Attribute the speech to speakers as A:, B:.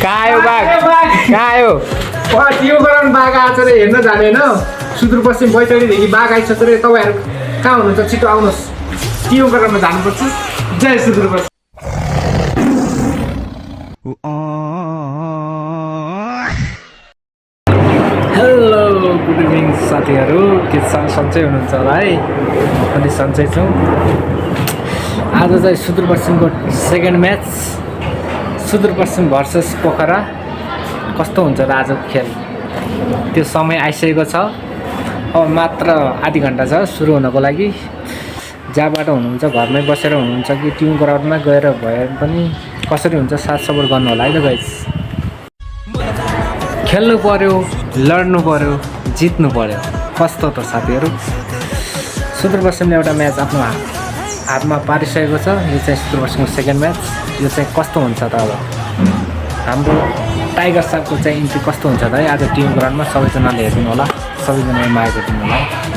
A: कहाँ आयो बाघ कहाँ आयो
B: त्यो गराउनु बाघ आएको रे हेर्न जाने होइन सुदूरपश्चिम बैतडीदेखि बाघ आइसक्यो रे तपाईँहरू कहाँ हुनुहुन्छ छिटो आउनुहोस् त्यो गराउन जानुपर्छ जय सुदूरपश्चिम
A: हेलो गुड इभिनिङ साथीहरू के सन्चै हुनुहुन्छ होला है पनि सन्चै छौँ आज चाहिँ सुदूरपश्चिमको second match Sudurpashchim versus Pokhara कस्तो हुन्छ र आजको खेल त्यो समय आइसकेको छ अब मात्र आधी घन्टा छ सुरु हुनको लागि जहाँबाट हुनुहुन्छ घरमै बसेर हुनुहुन्छ कि टिम ग्राउन्डमा गएर भए पनि कसरी हुन्छ साथ सपोर्ट गर्नु होला है त गाइस खेल्नु पर्यो लड्नु पर्यो जित्नु पर्यो कस्तो त साथीहरू सुदूरपश्चिमले एउटा म्याच आफ्नो हातमा पारिसकेको छ यो चाहिँ सुदूरपश्चिमको सेकेन्ड म्याच यो चाहिँ कस्तो हुन्छ त अब हाम्रो टाइगर साहबको चाहिँ इन्ट्री कस्तो हुन्छ त है आज टिम ग्राउन्डमा सबैजनाले हेरिदिनु होला सबैजनाले माया गरिदिनु होला